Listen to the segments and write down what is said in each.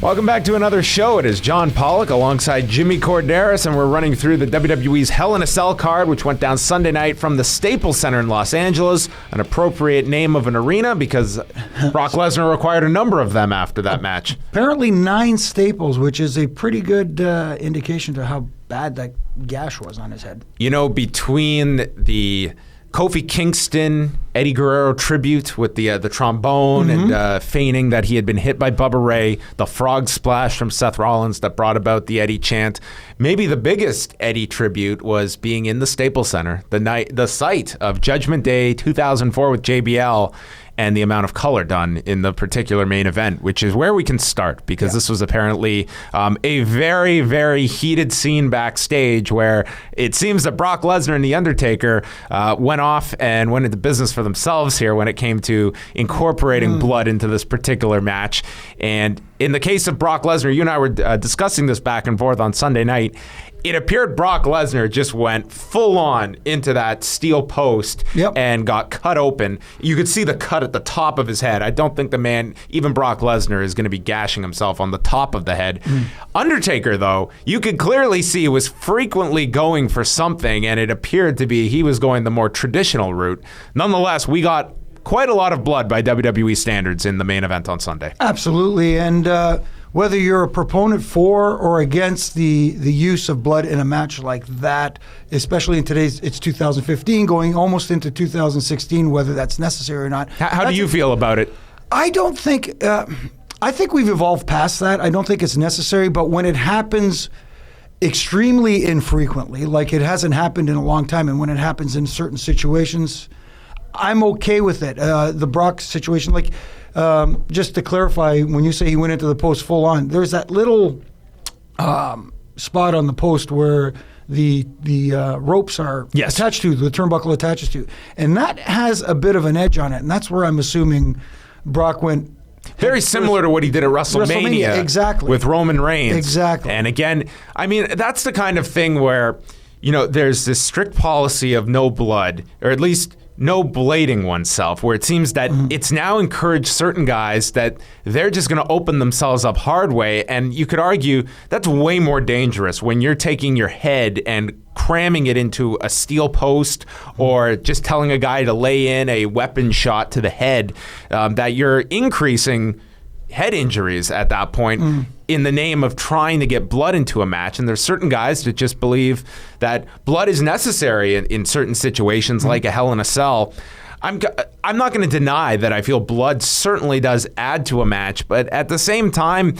Welcome back to another show. It is John Pollock alongside Jimmy Corderas, and we're running through the WWE's Hell in a Cell card, which went down Sunday night from the Staples Center in Los Angeles, an appropriate name of an arena because Brock Lesnar required a number of them after that match. Apparently 9 staples, which is a pretty good indication to how bad that gash was on his head. You know, between the Kofi Kingston, Eddie Guerrero tribute with the trombone and feigning that he had been hit by Bubba Ray, the frog splash from Seth Rollins that brought about the Eddie chant. Maybe the biggest Eddie tribute was being in the Staples Center, the site of Judgment Day 2004 with JBL, and the amount of color done in the particular main event, which is where we can start, because this was apparently a very, very heated scene backstage where it seems that Brock Lesnar and The Undertaker went off and went into business for themselves here when it came to incorporating blood into this particular match. And in the case of Brock Lesnar, you and I were discussing this back and forth on Sunday night. It appeared Brock Lesnar just went full on into that steel post and got cut open. You could see the cut at the top of his head. I don't think the man, even Brock Lesnar, is going to be gashing himself on the top of the head. Undertaker, though, you could clearly see was frequently going for something, and it appeared to be he was going the more traditional route. Nonetheless, we got quite a lot of blood by WWE standards in the main event on Sunday. Absolutely, and whether you're a proponent for or against the use of blood in a match like that, especially in it's 2015, going almost into 2016, whether that's necessary or not. How do you feel about it? I don't think, I think we've evolved past that. I don't think it's necessary, but when it happens extremely infrequently, like it hasn't happened in a long time, and when it happens in certain situations, I'm okay with it. The Brock situation, like, just to clarify, when you say he went into the post full on, there's that little spot on the post where the ropes are attached to, the turnbuckle attaches to. And that has a bit of an edge on it. And that's where I'm assuming Brock went. Very similar to what he did at WrestleMania. Exactly. With Roman Reigns. Exactly. And again, I mean, that's the kind of thing where, you know, there's this strict policy of no blood, or at least no blading oneself, where it seems that it's now encouraged certain guys that they're just going to open themselves up hard way. And you could argue that's way more dangerous when you're taking your head and cramming it into a steel post, or just telling a guy to lay in a weapon shot to the head, that you're increasing head injuries at that point in the name of trying to get blood into a match. And there's certain guys that just believe that blood is necessary in certain situations, like a Hell in a Cell. I'm not going to deny that I feel blood certainly does add to a match, but at the same time,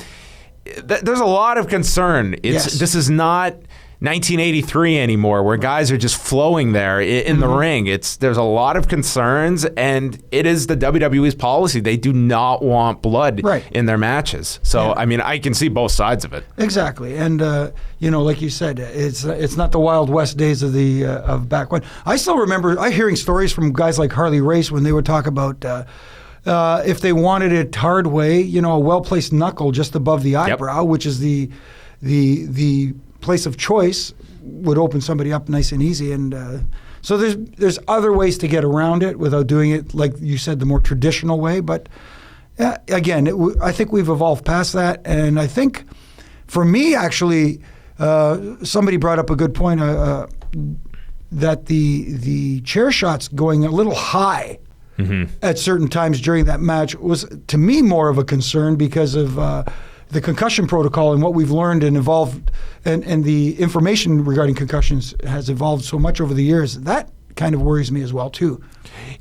there's a lot of concern. This is not 1983 anymore, where guys are just flowing there in the ring. There's a lot of concerns, and it is the WWE's policy. They do not want blood in their matches. So, I mean, I can see both sides of it. Exactly, and you know, like you said, it's not the Wild West days of back when. I still remember hearing stories from guys like Harley Race when they would talk about if they wanted it hard way, you know, a well-placed knuckle just above the eyebrow, which is the place of choice, would open somebody up nice and easy. And so there's other ways to get around it without doing it, like you said, the more traditional way. But again, I think we've evolved past that. And I think for me, actually, somebody brought up a good point that the chair shots going a little high at certain times during that match was, to me, more of a concern because of the concussion protocol and what we've learned and evolved, and the information regarding concussions has evolved so much over the years. That kind of worries me as well, too.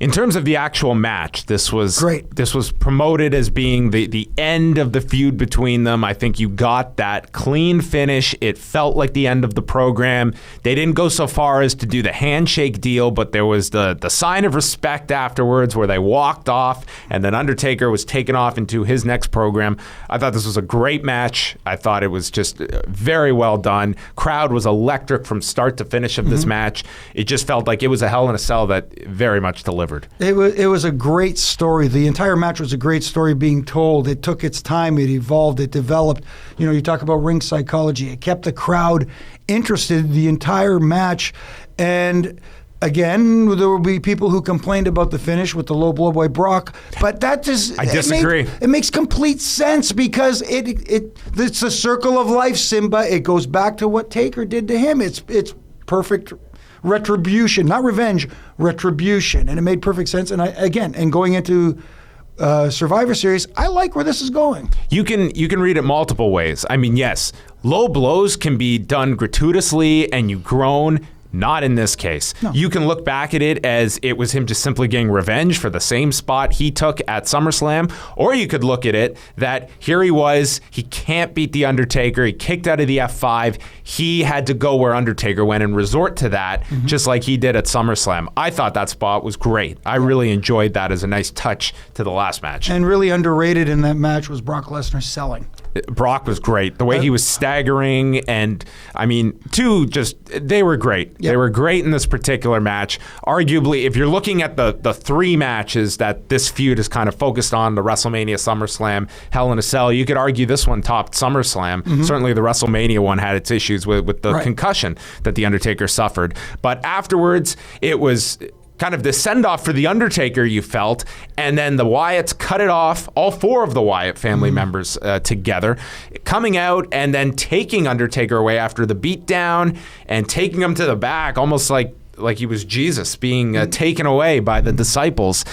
In terms of the actual match, this was great. This was promoted as being the end of the feud between them. I think you got that clean finish. It felt like the end of the program. They didn't go so far as to do the handshake deal, but there was the sign of respect afterwards where they walked off, and then Undertaker was taken off into his next program. I thought this was a great match. I thought it was just very well done. Crowd was electric from start to finish of this match. It just felt like it was a Hell in a Cell that very much delivered. It was a great story. The entire match was a great story being told. It took its time. It evolved. It developed. You know, you talk about ring psychology. It kept the crowd interested the entire match. And Again, there will be people who complained about the finish with the low blow by Brock, but that just... I disagree. It makes complete sense because it's a circle of life, Simba. It goes back to what Taker did to him. It's perfect retribution, not revenge, retribution, and it made perfect sense. And going into Survivor Series, I like where this is going. You can read it multiple ways. I mean, yes, low blows can be done gratuitously and you groan. Not in this case. No. You can look back at it as it was him just simply getting revenge for the same spot he took at SummerSlam, or you could look at it that here he was, he can't beat The Undertaker, he kicked out of the F5, he had to go where Undertaker went and resort to that, just like he did at SummerSlam. I thought that spot was great. I really enjoyed that as a nice touch to the last match. And really underrated in that match was Brock Lesnar selling. Brock was great. The way he was staggering, and I mean, they were great. Yep. They were great in this particular match. Arguably, if you're looking at the three matches that this feud is kind of focused on, the WrestleMania, SummerSlam, Hell in a Cell, you could argue this one topped SummerSlam. Certainly the WrestleMania one had its issues with the concussion that The Undertaker suffered. But afterwards, it was kind of the send-off for The Undertaker, you felt, and then the Wyatts cut it off, all four of the Wyatt family members together, coming out and then taking Undertaker away after the beatdown and taking him to the back, almost like he was Jesus being taken away by the disciples.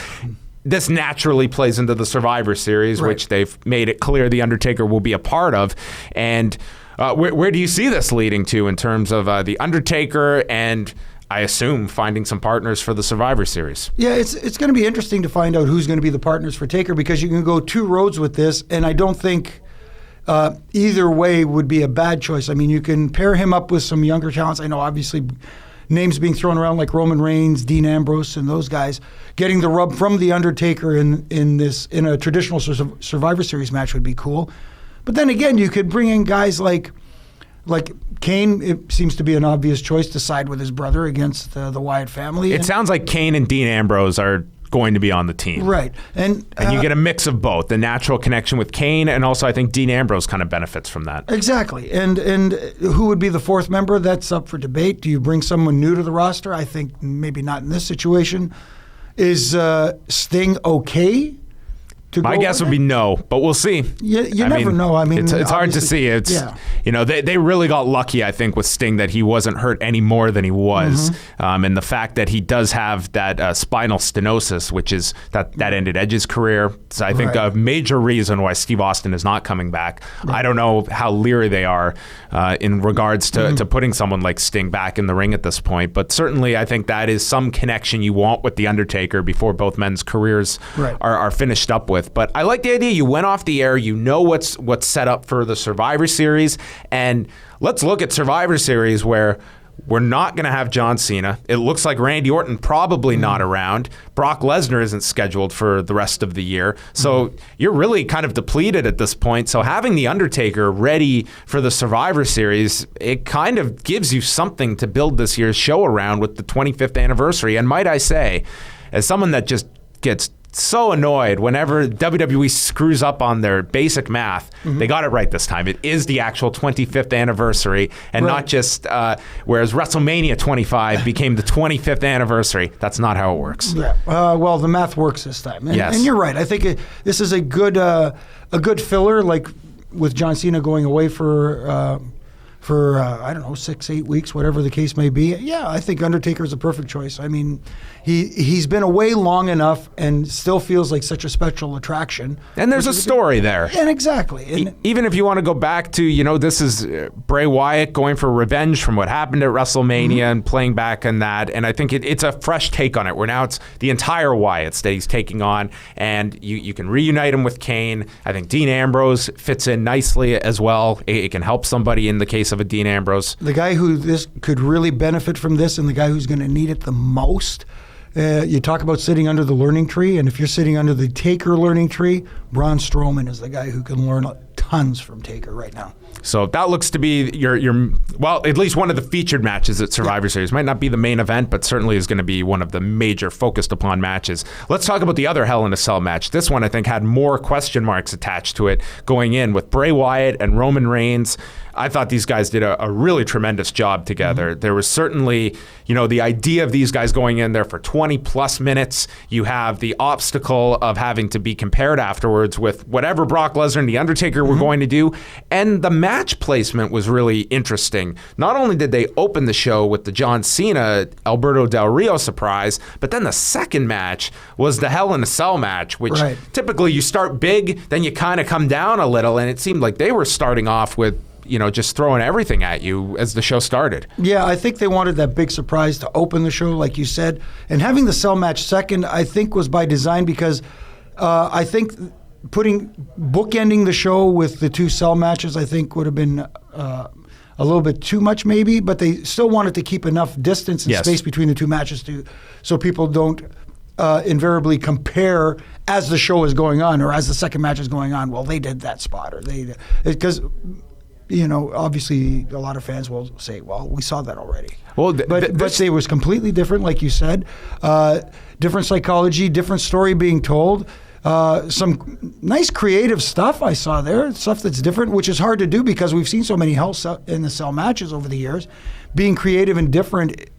This naturally plays into the Survivor Series, which they've made it clear The Undertaker will be a part of. And where do you see this leading to in terms of The Undertaker and, I assume, finding some partners for the Survivor Series? Yeah, it's going to be interesting to find out who's going to be the partners for Taker, because you can go two roads with this, and I don't think either way would be a bad choice. I mean, you can pair him up with some younger talents. I know, obviously, names being thrown around like Roman Reigns, Dean Ambrose, and those guys. Getting the rub from The Undertaker in a traditional Survivor Series match would be cool. But then again, you could bring in guys like Kane. It seems to be an obvious choice to side with his brother against the Wyatt family. It sounds like Kane and Dean Ambrose are going to be on the team. Right. And you get a mix of both, the natural connection with Kane, and also I think Dean Ambrose kind of benefits from that. Exactly. And who would be the fourth member? That's up for debate. Do you bring someone new to the roster? I think maybe not in this situation. Is Sting okay? My guess would be no, but we'll see. You never know. I mean, it's hard to see. They really got lucky, I think, with Sting that he wasn't hurt any more than he was, and the fact that he does have that spinal stenosis, which is that ended Edge's career. So I think a major reason why Steve Austin is not coming back. I don't know how leery they are in regards to putting someone like Sting back in the ring at this point, but certainly I think that is some connection you want with The Undertaker before both men's careers are finished up with. But I like the idea. You went off the air. You know what's set up for the Survivor Series. And let's look at Survivor Series where we're not going to have John Cena. It looks like Randy Orton probably not around. Brock Lesnar isn't scheduled for the rest of the year. So you're really kind of depleted at this point. So having The Undertaker ready for the Survivor Series, it kind of gives you something to build this year's show around with the 25th anniversary. And might I say, as someone that just gets so annoyed whenever WWE screws up on their basic math. They got it right this time. It is the actual 25th anniversary and not just, whereas WrestleMania 25 became the 25th anniversary. That's not how it works. Yeah. Well, the math works this time. And you're right. I think this is a good filler, like with John Cena going away for I don't know, 6-8 weeks, whatever the case may be. Yeah, I think Undertaker is a perfect choice. I mean, he's been away long enough and still feels like such a special attraction. And there's a story there. And exactly. And even if you want to go back to, this is Bray Wyatt going for revenge from what happened at WrestleMania and playing back on that. And I think it's a fresh take on it, where now it's the entire Wyatts that he's taking on, and you can reunite him with Kane. I think Dean Ambrose fits in nicely as well. It can help somebody in the case of a Dean Ambrose. The guy who this could really benefit from this, and the guy who's going to need it the most, you talk about sitting under the learning tree, and if you're sitting under the Taker learning tree, Braun Strowman is the guy who can learn a ton tons from Taker right now. So that looks to be your well, at least one of the featured matches at Survivor Series. Might not be the main event, but certainly is going to be one of the major focused upon matches. Let's talk about the other Hell in a Cell match. This one, I think, had more question marks attached to it going in with Bray Wyatt and Roman Reigns. I thought these guys did a really tremendous job together. There was certainly, the idea of these guys going in there for 20 plus minutes. You have the obstacle of having to be compared afterwards with whatever Brock Lesnar and The Undertaker were going to do. And the match placement was really interesting. Not only did they open the show with the John Cena, Alberto Del Rio surprise, but then the second match was the Hell in a Cell match, which typically you start big, then you kind of come down a little. And it seemed like they were starting off with just throwing everything at you as the show started. Yeah, I think they wanted that big surprise to open the show, like you said. And having the cell match second, I think, was by design because I think bookending the show with the two cell matches, I think, would have been a little bit too much maybe, but they still wanted to keep enough distance and space between the two matches so people don't invariably compare as the show is going on or as the second match is going on. Well, they did that spot, or because obviously a lot of fans will say, well, we saw that already. Well, but it was completely different, like you said. Different psychology, different story being told. Some nice creative stuff I saw there, stuff that's different, which is hard to do because we've seen so many Hell in the Cell matches over the years. Being creative and different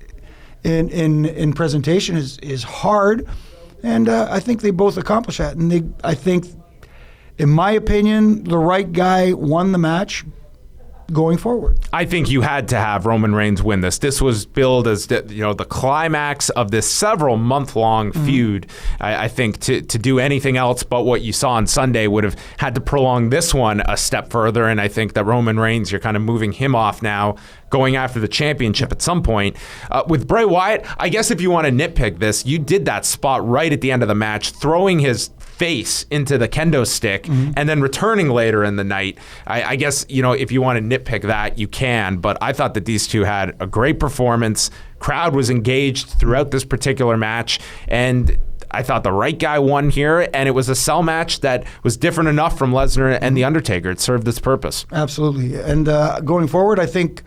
in presentation is hard, and I think they both accomplished that. And I think, in my opinion, the right guy won the match going forward. I think you had to have Roman Reigns win this. This was billed as the climax of this several month-long feud. I think to do anything else but what you saw on Sunday would have had to prolong this one a step further, and I think that Roman Reigns, you're kind of moving him off now, going after the championship at some point. With Bray Wyatt, I guess if you want to nitpick this, you did that spot right at the end of the match, throwing his face into the kendo stick and then returning later in the night. I guess, if you want to nitpick that, you can, but I thought that these two had a great performance. Crowd was engaged throughout this particular match, and I thought the right guy won here, and it was a cell match that was different enough from Lesnar and The Undertaker. It served its purpose. Absolutely. And going forward, I think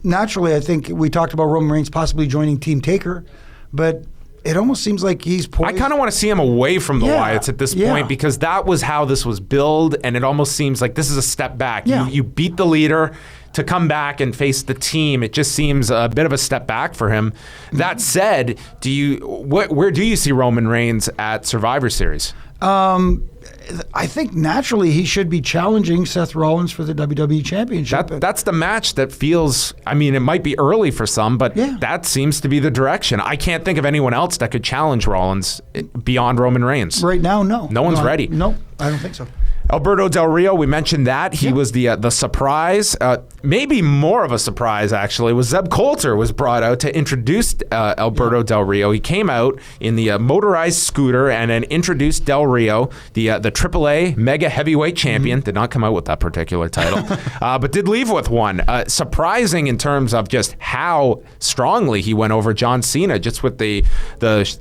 naturally, I think we talked about Roman Reigns possibly joining Team Taker, but it almost seems like he's poised. I kind of want to see him away from the Wyatts at this point because that was how this was billed, and it almost seems like this is a step back. Yeah. You beat the leader to come back and face the team. It just seems a bit of a step back for him. That said, where do you see Roman Reigns at Survivor Series? I think naturally he should be challenging Seth Rollins for the WWE Championship. That's the match that feels, it might be early for some, but that seems to be the direction. I can't think of anyone else that could challenge Rollins beyond Roman Reigns. Right now, no. No one's ready. No, I don't think so. Alberto Del Rio, we mentioned that. He was the surprise. Maybe more of a surprise, actually, was Zeb Coulter was brought out to introduce Alberto Del Rio. He came out in the motorized scooter and then introduced Del Rio, the AAA Mega Heavyweight Champion. Did not come out with that particular title, but did leave with one. Surprising in terms of just how strongly he went over John Cena, just with the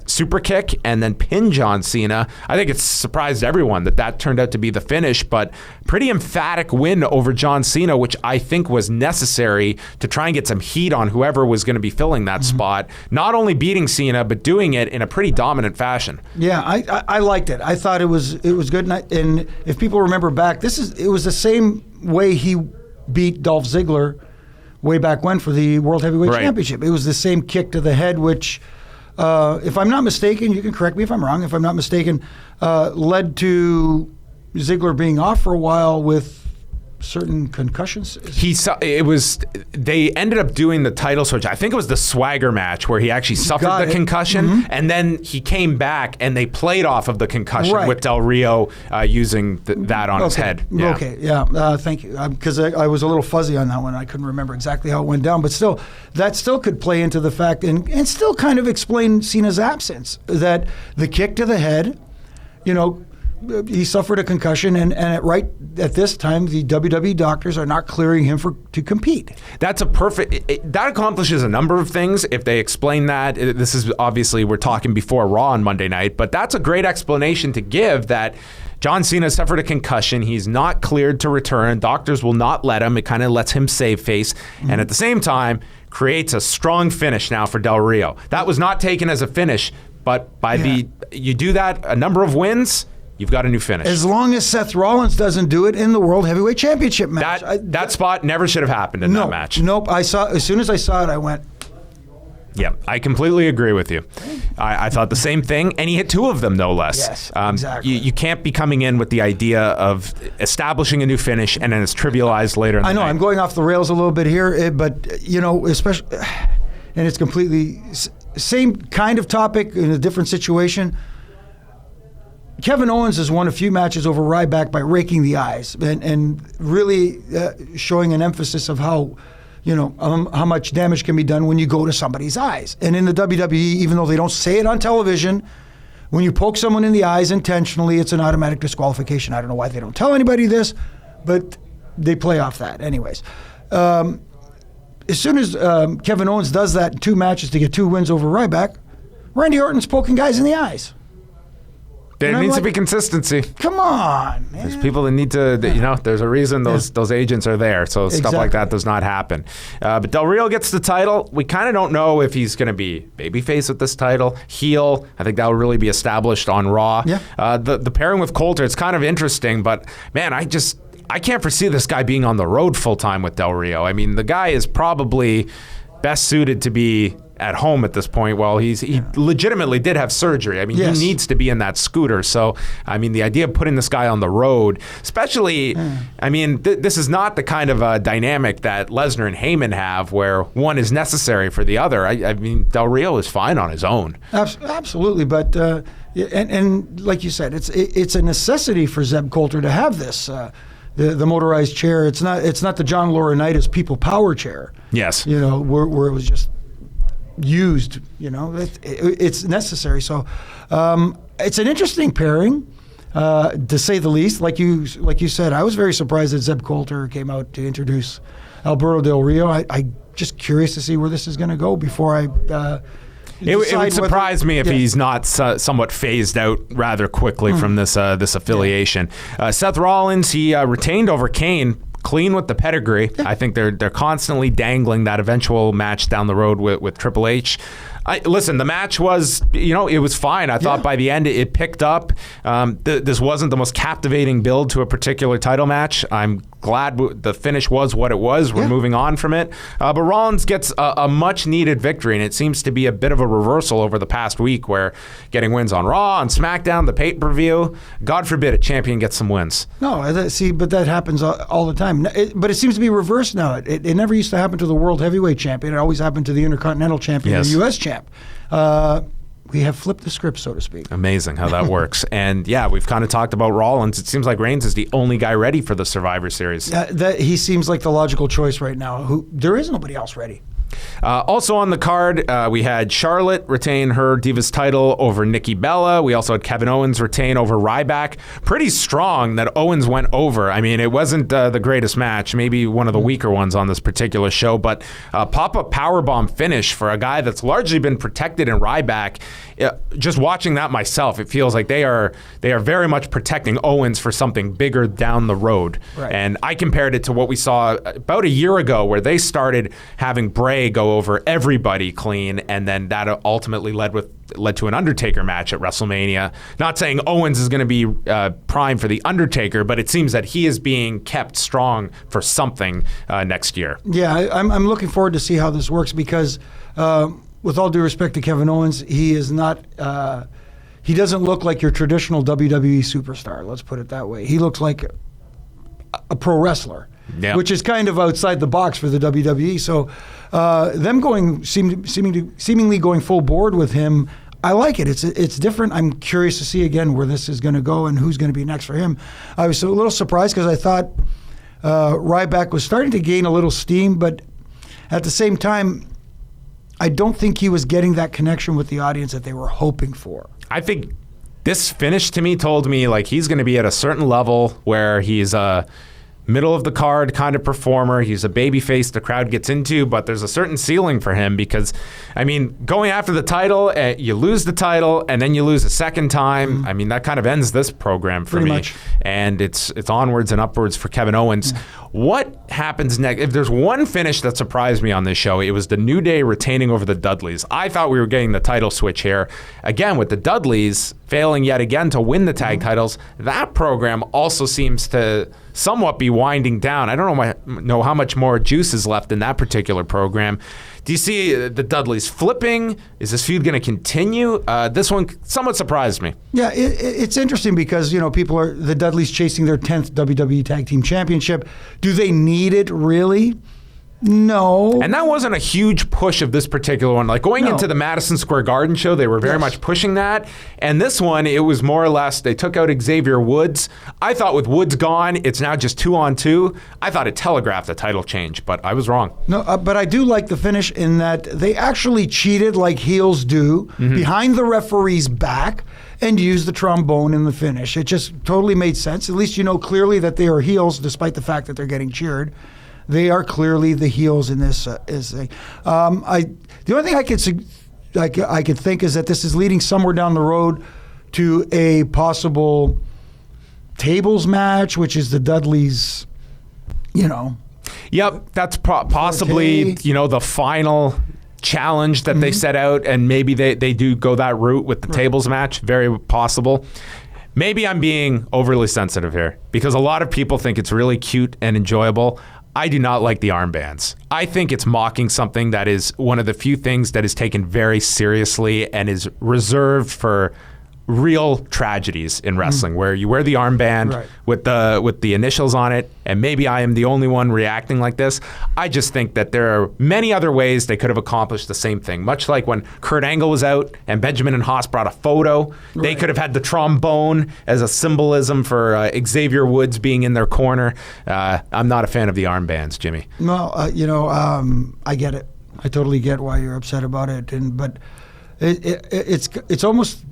super kick and then pinned John Cena. I think it's surprised everyone that turned out to be the finish, but pretty emphatic win over John Cena, which I think was necessary to try and get some heat on whoever was going to be filling that spot. Not only beating Cena, but doing it in a pretty dominant fashion. Yeah, I liked it. I thought it was good. And if people remember back, it was the same way he beat Dolph Ziggler way back when for the World Heavyweight Championship. It was the same kick to the head, which, if I'm not mistaken, you can correct me if I'm wrong, if I'm not mistaken, led to Ziggler being off for a while with certain concussions. They ended up doing the title switch. I think it was the Swagger match where he actually suffered the concussion, and then he came back and they played off of the concussion with Del Rio using that on his head. Yeah. Okay, thank you. Because I was a little fuzzy on that one. I couldn't remember exactly how it went down, but still, that still could play into the fact and still kind of explain Cena's absence. That the kick to the head, he suffered a concussion, and right at this time, the WWE doctors are not clearing him to compete. That's a perfect. That accomplishes a number of things if they explain that. This is obviously, we're talking before Raw on Monday night, but that's a great explanation to give that John Cena suffered a concussion. He's not cleared to return. Doctors will not let him. It kind of lets him save face. And at the same time, creates a strong finish now for Del Rio. That was not taken as a finish, but by you do that, a number of wins, you've got a new finish. As long as Seth Rollins doesn't do it in the World Heavyweight Championship match. That spot never should have happened in that match. Nope. As soon as I saw it, I went, yeah, I completely agree with you. I thought the same thing, and he hit two of them, no less. Yes, exactly. You can't be coming in with the idea of establishing a new finish, and then it's trivialized later in the night. I'm going off the rails a little bit here, but, especially, and it's completely same kind of topic in a different situation. Kevin Owens has won a few matches over Ryback by raking the eyes and really showing an emphasis of how much damage can be done when you go to somebody's eyes. And in the WWE, even though they don't say it on television, when you poke someone in the eyes intentionally, it's an automatic disqualification. I don't know why they don't tell anybody this, but they play off that. Anyways, as soon as Kevin Owens does that in 2 matches to get 2 wins over Ryback, Randy Orton's poking guys in the eyes. There needs to be consistency. Come on, man. There's people that need to, there's a reason those agents are there. So stuff like that does not happen. But Del Rio gets the title. We kind of don't know if he's going to be babyface with this title, heel. I think that will really be established on Raw. Yeah. The pairing with Coulter, it's kind of interesting. But, man, I can't foresee this guy being on the road full-time with Del Rio. I mean, the guy is probably best suited to be at home at this point. Well, he legitimately did have surgery. I mean, he needs to be in that scooter. So, I mean, the idea of putting this guy on the road, especially, I mean, this is not the kind of dynamic that Lesnar and Heyman have where one is necessary for the other. I mean, Del Rio is fine on his own. Absolutely. But, and like you said, it's a necessity for Zeb Coulter to have this. The motorized chair. It's not the John Laurinaitis people power chair. Yes. Where it was just used. It's necessary. So it's an interesting pairing, to say the least. Like you said, I was very surprised that Zeb Coulter came out to introduce Alberto Del Rio. I just curious to see where this is going to go before I. It would surprise me if he's not somewhat phased out rather quickly from this affiliation. Seth Rollins, he retained over Kane, clean with the pedigree. Yeah. I think they're constantly dangling that eventual match down the road with Triple H. Listen, the match was, it was fine. I thought by the end it picked up. This wasn't the most captivating build to a particular title match. I'm glad the finish was what it was. We're moving on from it. But Rollins gets a much-needed victory, and it seems to be a bit of a reversal over the past week where getting wins on Raw, on SmackDown, the pay-per-view. God forbid a champion gets some wins. No, but that happens all the time. But it seems to be reversed now. It never used to happen to the World Heavyweight Champion. It always happened to the Intercontinental Champion or the U.S. Champ. We have flipped the script, so to speak. Amazing how that works. And we've kind of talked about Rollins. It seems like Reigns is the only guy ready for the Survivor Series. He seems like the logical choice right now. There is nobody else ready. Also on the card, we had Charlotte retain her Divas title over Nikki Bella. We also had Kevin Owens retain over Ryback. Pretty strong that Owens went over. I mean, it wasn't the greatest match, maybe one of the weaker ones on this particular show, but pop-up powerbomb finish for a guy that's largely been protected in Ryback. Just watching that myself, it feels like they are very much protecting Owens for something bigger down the road. Right. And I compared it to what we saw about a year ago where they started having Bray go over everybody clean, and then that ultimately led to an Undertaker match at WrestleMania. Not saying Owens is going to be prime for the Undertaker, but it seems that he is being kept strong for something next year. Yeah, I'm looking forward to see how this works because with all due respect to Kevin Owens, he is not. He doesn't look like your traditional WWE superstar. Let's put it that way. He looks like a pro wrestler, which is kind of outside the box for the WWE. So them seemingly going full board with him, I like it. It's different. I'm curious to see again where this is going to go and who's going to be next for him. I was a little surprised because I thought Ryback was starting to gain a little steam, but at the same time, I don't think he was getting that connection with the audience that they were hoping for. I think This finish to me told me like he's going to be at a certain level where he's a middle of the card kind of performer. He's a babyface the crowd gets into, but there's a certain ceiling for him because, I mean, going after the title, you lose the title, and then you lose a second time. Mm-hmm. I mean, that kind of ends this program for me. Much. And it's onwards and upwards for Kevin Owens. What happens next? If there's one finish that surprised me on this show, it was the New Day retaining over the Dudleys. I thought we were getting the title switch here. Again, with the Dudleys failing yet again to win the tag titles, that program also seems to somewhat be winding down. I don't know how much more juice is left in that particular program. Do you see the Dudleys flipping? Is this feud going to continue? This one somewhat surprised me. Yeah, it's interesting because, the Dudleys chasing their 10th WWE Tag Team Championship. Do they need it really? No. And that wasn't a huge push of this particular one. Like going into the Madison Square Garden show, they were very much pushing that. And this one, it was more or less, they took out Xavier Woods. I thought with Woods gone, it's now just 2-on-2. I thought it telegraphed a title change, but I was wrong. No, but I do like the finish in that they actually cheated like heels do behind the referee's back and used the trombone in the finish. It just totally made sense. At least you know clearly that they are heels despite the fact that they're getting cheered. They are clearly the heels in this. The only thing I could think is that this is leading somewhere down the road to a possible tables match, which is the Dudleys. Yep, that's possibly the final challenge that they set out, and maybe they do go that route with the tables match. Very possible. Maybe I'm being overly sensitive here because a lot of people think it's really cute and enjoyable. I do not like the armbands. I think it's mocking something that is one of the few things that is taken very seriously and is reserved for real tragedies in wrestling, where you wear the armband with the initials on it, and maybe I am the only one reacting like this. I just think that there are many other ways they could have accomplished the same thing. Much like when Kurt Angle was out and Benjamin and Haas brought a photo, they could have had the trombone as a symbolism for Xavier Woods being in their corner. I'm not a fan of the armbands, Jimmy. No, I get it. I totally get why you're upset about it, but it's almost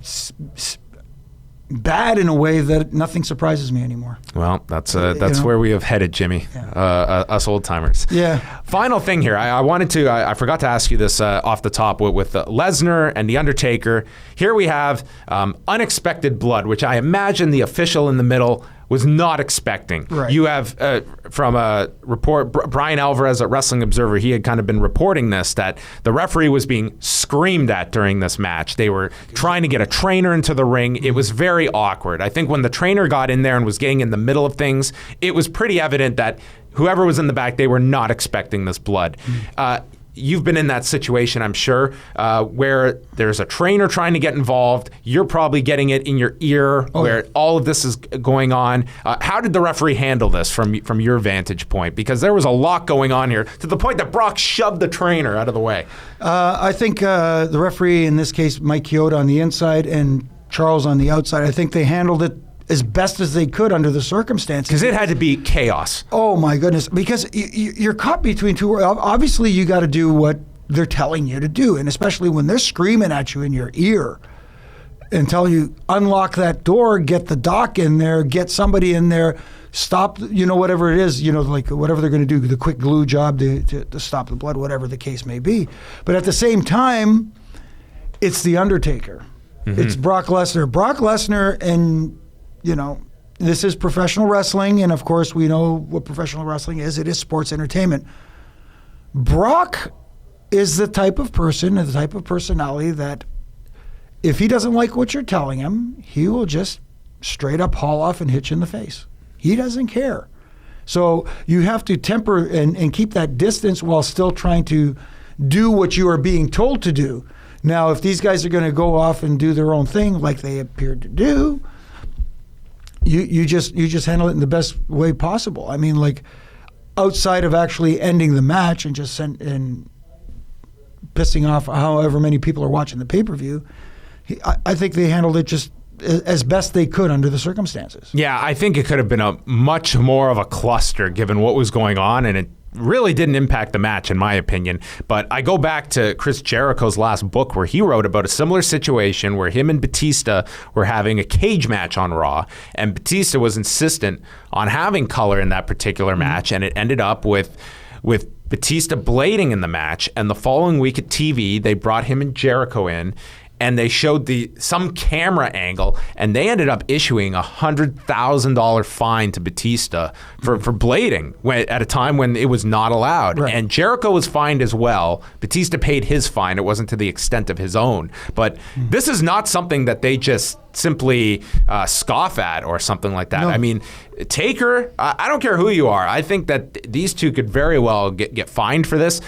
bad in a way that nothing surprises me anymore. Well, that's where we have headed, Jimmy. Us old timers. Yeah. Final thing here, I forgot to ask you this off the top with Lesnar and the Undertaker. Here we have unexpected blood, which I imagine the official in the middle was not expecting. Right. You have, from a report, Brian Alvarez at Wrestling Observer, he had kind of been reporting this, that the referee was being screamed at during this match. They were trying to get a trainer into the ring. It was very awkward. I think when the trainer got in there and was getting in the middle of things, it was pretty evident that whoever was in the back, they were not expecting this blood. You've been in that situation, I'm sure, where there's a trainer trying to get involved. You're probably getting it in your ear where all of this is going on. How did the referee handle this from your vantage point? Because there was a lot going on here to the point that Brock shoved the trainer out of the way. I think the referee, in this case, Mike Chioda on the inside and Charles on the outside, I think they handled it as best as they could under the circumstances. Because it had to be chaos. Oh, my goodness. Because you're caught between two. Obviously, you got to do what they're telling you to do. And especially when they're screaming at you in your ear and telling you, unlock that door, get the doc in there, get somebody in there, stop, whatever it is, like whatever they're going to do, the quick glue job to stop the blood, whatever the case may be. But at the same time, it's The Undertaker. It's Brock Lesnar. Brock Lesnar and... this is professional wrestling, and of course we know what professional wrestling is. It is sports entertainment. Brock is the type of person and the type of personality that if he doesn't like what you're telling him, he will just straight up haul off and hit you in the face. He doesn't care. So you have to temper and keep that distance while still trying to do what you are being told to do. Now, if these guys are going to go off and do their own thing like they appeared to do, you just handle it in the best way possible. I mean, like, outside of actually ending the match and just pissing off however many people are watching the pay-per-view, I think they handled it just as best they could under the circumstances. Yeah, I think it could have been a much more of a cluster given what was going on, and it really didn't impact the match, in my opinion. But I go back to Chris Jericho's last book where he wrote about a similar situation where him and Batista were having a cage match on Raw, and Batista was insistent on having color in that particular match, and it ended up with Batista blading in the match. And the following week at TV, they brought him and Jericho in, and they showed some camera angle, and they ended up issuing a $100,000 fine to Batista for blading at a time when it was not allowed. Right. And Jericho was fined as well. Batista paid his fine. It wasn't to the extent of his own. But this is not something that they just simply scoff at or something like that. No. I mean, Taker, I don't care who you are. I think that these two could very well get fined for this,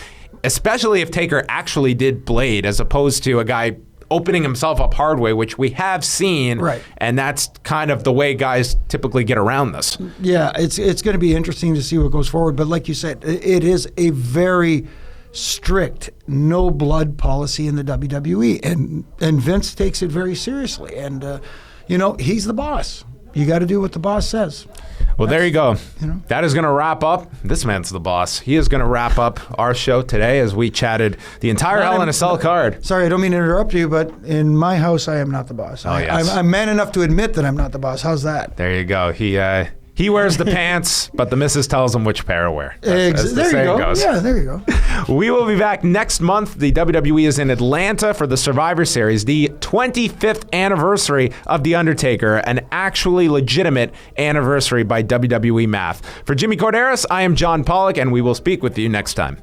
especially if Taker actually did blade as opposed to a guy opening himself up hard way, which we have seen, right. And that's kind of the way guys typically get around this. Yeah, it's going to be interesting to see what goes forward. But like you said, it is a very strict no blood policy in the WWE, and Vince takes it very seriously. And he's the boss. You got to do what the boss says. Well, there you go. That is going to wrap up. This man's the boss. He is going to wrap up our show today as we chatted the entire Hell in a Cell card. Sorry, I don't mean to interrupt you, but in my house, I am not the boss. Yes. I'm man enough to admit that I'm not the boss. How's that? There you go. He wears the pants, but the missus tells him which pair to wear. As the saying goes. Yeah, there you go. We will be back next month. The WWE is in Atlanta for the Survivor Series, the 25th anniversary of The Undertaker, an actually legitimate anniversary by WWE math. For Jimmy Corderas, I am John Pollock, and we will speak with you next time.